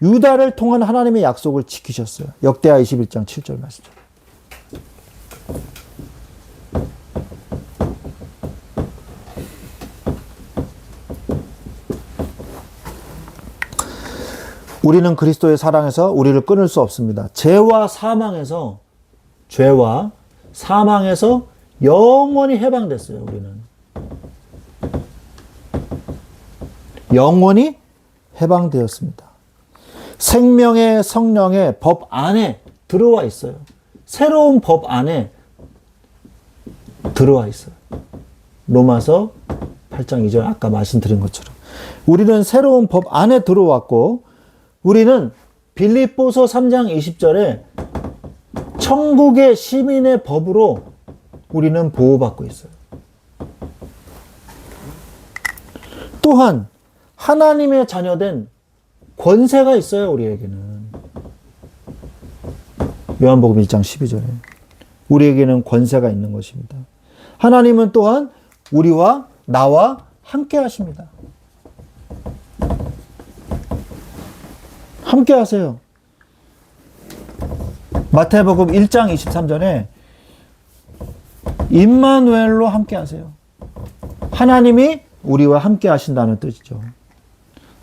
유다를 통한 하나님의 약속을 지키셨어요. 역대하 21장 7절 말씀. 우리는 그리스도의 사랑에서 우리를 끊을 수 없습니다. 죄와 사망에서 영원히 해방됐어요. 우리는 영원히 해방되었습니다. 생명의 성령의 법 안에 들어와 있어요. 새로운 법 안에 들어와 있어요. 로마서 8장 2절 아까 말씀드린 것처럼 우리는 새로운 법 안에 들어왔고, 우리는 빌립보서 3장 20절에 천국의 시민의 법으로 우리는 보호받고 있어요. 또한 하나님의 자녀된 권세가 있어요. 우리에게는 요한복음 1장 12절에 우리에게는 권세가 있는 것입니다. 하나님은 또한 우리와 나와 함께 하십니다. 함께 하세요. 마태복음 1장 23절에 임마누엘로 함께 하세요. 하나님이 우리와 함께 하신다는 뜻이죠.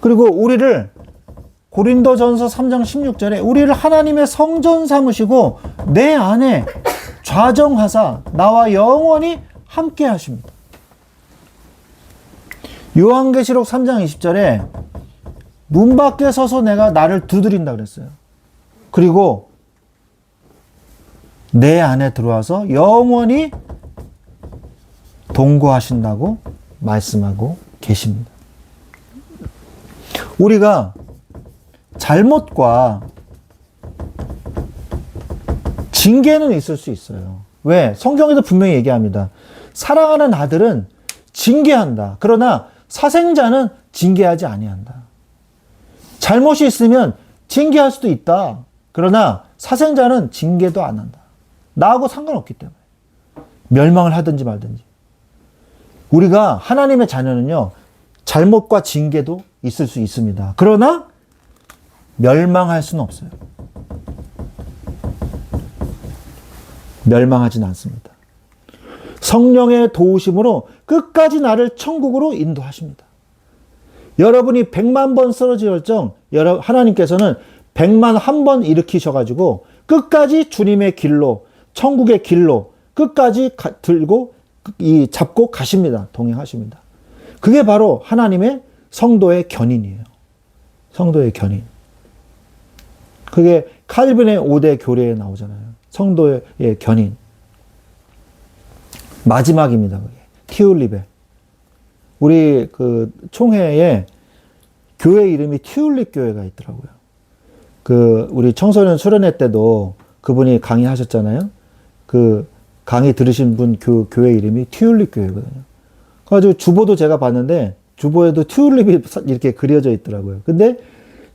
그리고 우리를 고린도전서 3장 16절에 우리를 하나님의 성전 삼으시고 내 안에 좌정하사 나와 영원히 함께 하십니다. 요한계시록 3장 20절에 문 밖에 서서 내가 나를 두드린다 그랬어요. 그리고 내 안에 들어와서 영원히 동거하신다고 말씀하고 계십니다. 우리가 잘못과 징계는 있을 수 있어요. 왜? 성경에도 분명히 얘기합니다. 사랑하는 아들은 징계한다. 그러나 사생자는 징계하지 아니한다. 잘못이 있으면 징계할 수도 있다. 그러나 사생자는 징계도 안 한다. 나하고 상관없기 때문에. 멸망을 하든지 말든지. 우리가 하나님의 자녀는요, 잘못과 징계도 있을 수 있습니다. 그러나 멸망할 수는 없어요. 멸망하진 않습니다. 성령의 도우심으로 끝까지 나를 천국으로 인도하십니다. 여러분이 100만 번 쓰러질정 하나님께서는 100만 1번 일으키셔가지고 끝까지 주님의 길로, 천국의 길로 끝까지 들고 잡고 가십니다. 동행하십니다. 그게 바로 하나님의 성도의 견인이에요. 성도의 견인. 그게 칼빈의 5대 교례에 나오잖아요. 성도의 견인. 마지막입니다. 그게. 티울립에. 우리 그 총회에 교회 이름이 티울립 교회가 있더라고요. 우리 청소년 수련회 때도 그분이 강의하셨잖아요. 강의 들으신 분 교회 이름이 티울립 교회거든요. 그래가지고 주보도 제가 봤는데 주보에도 튤립이 이렇게 그려져 있더라고요. 근데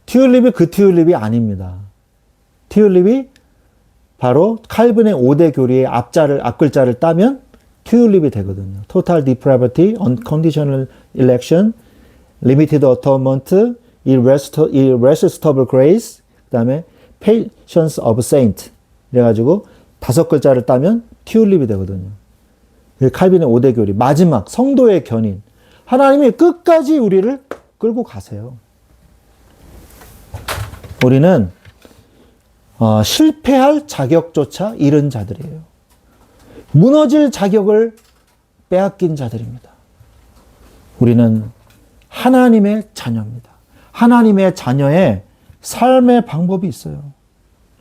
튤립이 그 튤립이 아닙니다. 튤립이 바로 칼빈의 5대 교리의 앞글자를 따면 튤립이 되거든요. Total depravity, unconditional election, limited atonement, irresistible grace, 그 다음에 patience of saint. 그래가지고 5글자를 따면 튤립이 되거든요. 칼빈의 5대 교리, 마지막 성도의 견인. 하나님이 끝까지 우리를 끌고 가세요. 우리는 실패할 자격조차 잃은 자들이에요. 무너질 자격을 빼앗긴 자들입니다. 우리는 하나님의 자녀입니다. 하나님의 자녀의 삶의 방법이 있어요.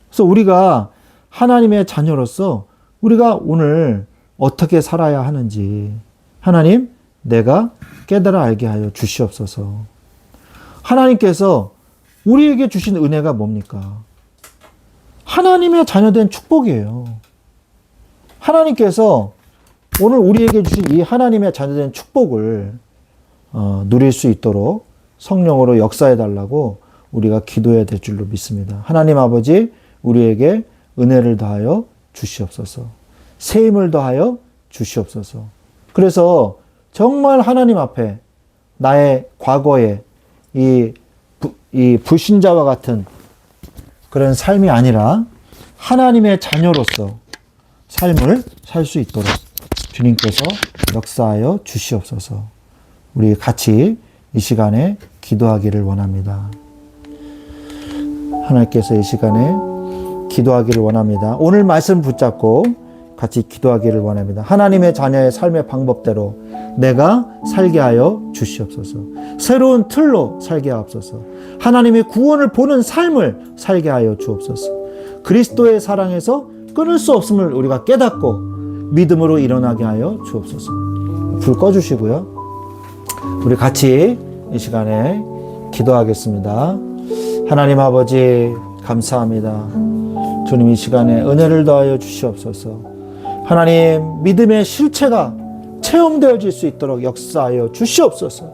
그래서 우리가 하나님의 자녀로서 우리가 오늘 어떻게 살아야 하는지 하나님, 내가 깨달아 알게 하여 주시옵소서. 하나님께서 우리에게 주신 은혜가 뭡니까? 하나님의 자녀된 축복이에요. 하나님께서 오늘 우리에게 주신 이 하나님의 자녀된 축복을 누릴 수 있도록 성령으로 역사해 달라고 우리가 기도해야 될 줄로 믿습니다. 하나님 아버지, 우리에게 은혜를 더하여 주시옵소서. 새 힘을 더하여 주시옵소서. 그래서 정말 하나님 앞에 나의 과거에 이 불신자와 같은 그런 삶이 아니라 하나님의 자녀로서 삶을 살 수 있도록 주님께서 역사하여 주시옵소서. 우리 같이 이 시간에 기도하기를 원합니다. 하나님께서 이 시간에 기도하기를 원합니다. 오늘 말씀 붙잡고 같이 기도하기를 원합니다. 하나님의 자녀의 삶의 방법대로 내가 살게 하여 주시옵소서. 새로운 틀로 살게 하옵소서. 하나님의 구원을 보는 삶을 살게 하여 주옵소서. 그리스도의 사랑에서 끊을 수 없음을 우리가 깨닫고 믿음으로 일어나게 하여 주옵소서. 불 꺼주시고요. 우리 같이 이 시간에 기도하겠습니다. 하나님 아버지 감사합니다. 주님 이 시간에 은혜를 더하여 주시옵소서. 하나님 믿음의 실체가 체험되어질 수 있도록 역사하여 주시옵소서.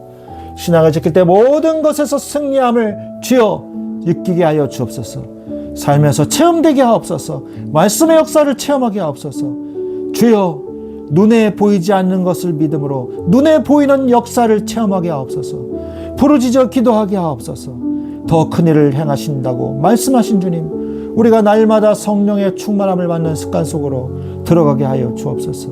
신앙을 지킬 때 모든 것에서 승리함을 주여 느끼게 하여 주옵소서. 삶에서 체험되게 하옵소서. 말씀의 역사를 체험하게 하옵소서. 주여 눈에 보이지 않는 것을 믿음으로 눈에 보이는 역사를 체험하게 하옵소서. 부르짖어 기도하게 하옵소서. 더 큰 일을 행하신다고 말씀하신 주님, 우리가 날마다 성령의 충만함을 받는 습관 속으로 들어가게 하여 주옵소서.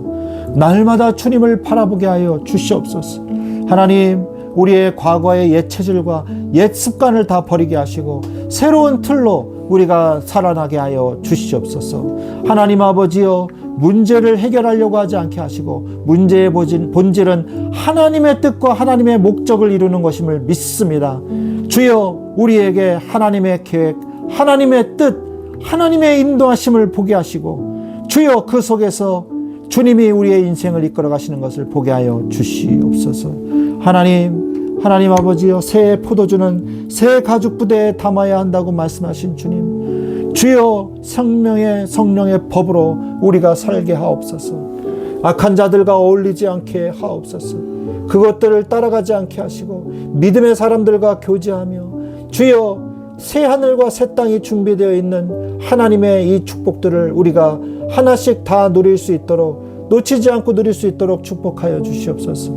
날마다 주님을 바라보게 하여 주시옵소서. 하나님 우리의 과거의 옛 체질과 옛 습관을 다 버리게 하시고 새로운 틀로 우리가 살아나게 하여 주시옵소서. 하나님 아버지여, 문제를 해결하려고 하지 않게 하시고 문제의 본질은 하나님의 뜻과 하나님의 목적을 이루는 것임을 믿습니다. 주여 우리에게 하나님의 계획, 하나님의 뜻, 하나님의 인도하심을 보게 하시고 주여 그 속에서 주님이 우리의 인생을 이끌어 가시는 것을 보게 하여 주시옵소서. 하나님 아버지여, 새 포도주는 새 가죽 부대에 담아야 한다고 말씀하신 주님, 주여 성령의 법으로 우리가 살게 하옵소서. 악한 자들과 어울리지 않게 하옵소서. 그것들을 따라가지 않게 하시고 믿음의 사람들과 교제하며 주여 새 하늘과 새 땅이 준비되어 있는 하나님의 이 축복들을 우리가 하나씩 다 누릴 수 있도록, 놓치지 않고 누릴 수 있도록 축복하여 주시옵소서.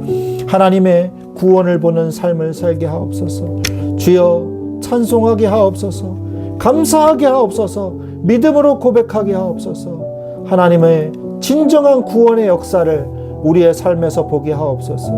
하나님의 구원을 보는 삶을 살게 하옵소서. 주여 찬송하게 하옵소서. 감사하게 하옵소서. 믿음으로 고백하게 하옵소서. 하나님의 진정한 구원의 역사를 우리의 삶에서 보게 하옵소서.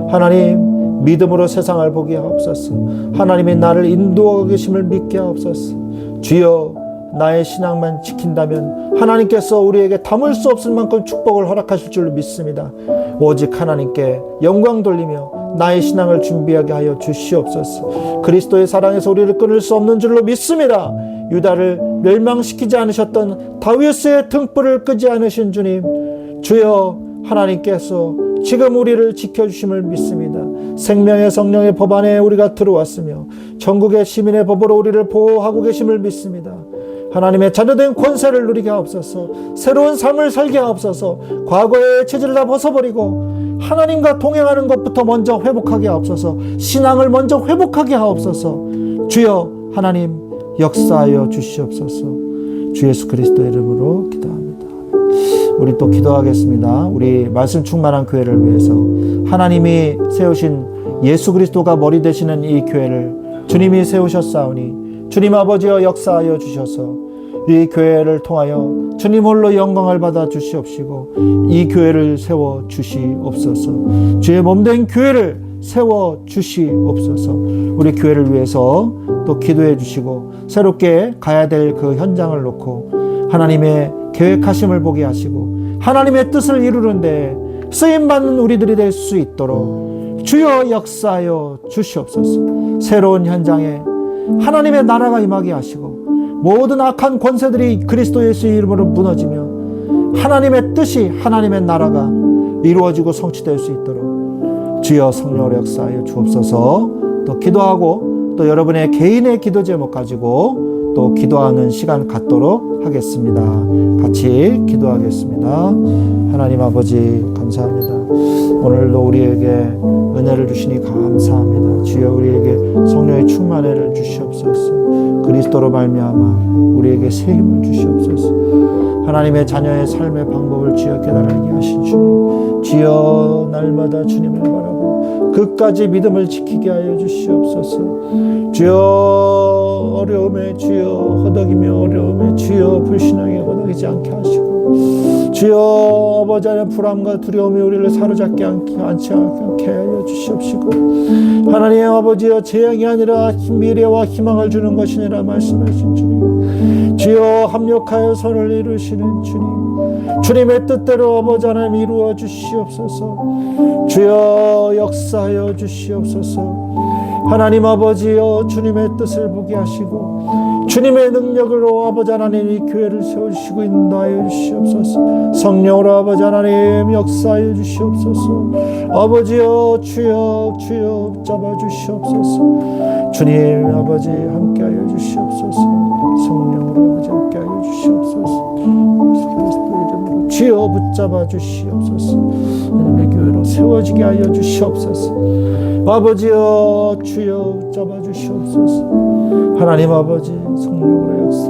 하나님 믿음으로 세상을 보게 하옵소서. 하나님이 나를 인도하고 계심을 믿게 하옵소서. 주여 나의 신앙만 지킨다면 하나님께서 우리에게 담을 수 없을 만큼 축복을 허락하실 줄로 믿습니다. 오직 하나님께 영광 돌리며 나의 신앙을 준비하게 하여 주시옵소서. 그리스도의 사랑에서 우리를 끊을 수 없는 줄로 믿습니다. 유다를 멸망시키지 않으셨던 다윗의 등불을 끄지 않으신 주님, 주여 하나님께서 지금 우리를 지켜주심을 믿습니다. 생명의 성령의 법 안에 우리가 들어왔으며 전국의 시민의 법으로 우리를 보호하고 계심을 믿습니다. 하나님의 자녀된 권세를 누리게 하옵소서. 새로운 삶을 살게 하옵소서. 과거의 체질을 다 벗어버리고 하나님과 동행하는 것부터 먼저 회복하게 하옵소서. 신앙을 먼저 회복하게 하옵소서. 주여 하나님 역사하여 주시옵소서. 주 예수 그리스도의 이름으로 기도합니다. 우리 또 기도하겠습니다. 우리 말씀 충만한 교회를 위해서 하나님이 세우신 예수 그리스도가 머리 되시는 이 교회를 주님이 세우셨사오니 주님 아버지여 역사하여 주셔서 이 교회를 통하여 주님 홀로 영광을 받아 주시옵시고 이 교회를 세워 주시옵소서. 주의 몸된 교회를 세워 주시옵소서. 우리 교회를 위해서 또 기도해 주시고 새롭게 가야 될 그 현장을 놓고 하나님의 계획하심을 보게 하시고 하나님의 뜻을 이루는데 쓰임받는 우리들이 될 수 있도록 주여 역사하여 주시옵소서. 새로운 현장에 하나님의 나라가 임하게 하시고 모든 악한 권세들이 그리스도 예수의 이름으로 무너지며 하나님의 뜻이, 하나님의 나라가 이루어지고 성취될 수 있도록 주여 성령으로 역사하여 주옵소서. 또 기도하고 또 여러분의 개인의 기도 제목 가지고 또 기도하는 시간 갖도록 하겠습니다. 같이 기도하겠습니다. 하나님 아버지 감사합니다. 오늘도 우리에게 은혜를 주시니 감사합니다. 주여 우리에게 성령의 충만을 주시옵소서. 그리스도로 말미암아 우리에게 새 힘을 주시옵소서. 하나님의 자녀의 삶의 방법을 주여 깨달게 하신 주님, 주여 날마다 주님을 바라보 끝까지 믿음을 지키게 하여 주시옵소서. 주여 어려움에 주여 허덕이며 어려움에 주여 불신하게 허덕이지 않게 하시고, 주여 아버지 하나님 불안과 두려움이 우리를 사로잡게 않게 하여 주시옵시고, 하나님 아버지여 재앙이 아니라 미래와 희망을 주는 것이니라 말씀하신 주님, 주여 합력하여 선을 이루시는 주님, 주님의 뜻대로 아버지 하나님 이루어 주시옵소서. 주여 역사하여 주시옵소서. 하나님 아버지여 주님의 뜻을 보게 하시고 주님의 능력으로 아버지 하나님 이 교회를 세우시고 인도하여 주시옵소서. 성령으로 아버지 하나님 역사하여 주시옵소서. 아버지여 주여 주여 붙잡아 주시옵소서. 주님 아버지 함께하여 주시옵소서. 성령으로 아버지 함께하여 주시옵소서. 예수 그리스도의 이름으로 주여 붙잡아 주시옵소서. 하나님의 교회로 세워지게 하여 주시옵소서. 아버지여 주여 붙잡아 주시옵소서. 하나님 아버지 성령으로 역사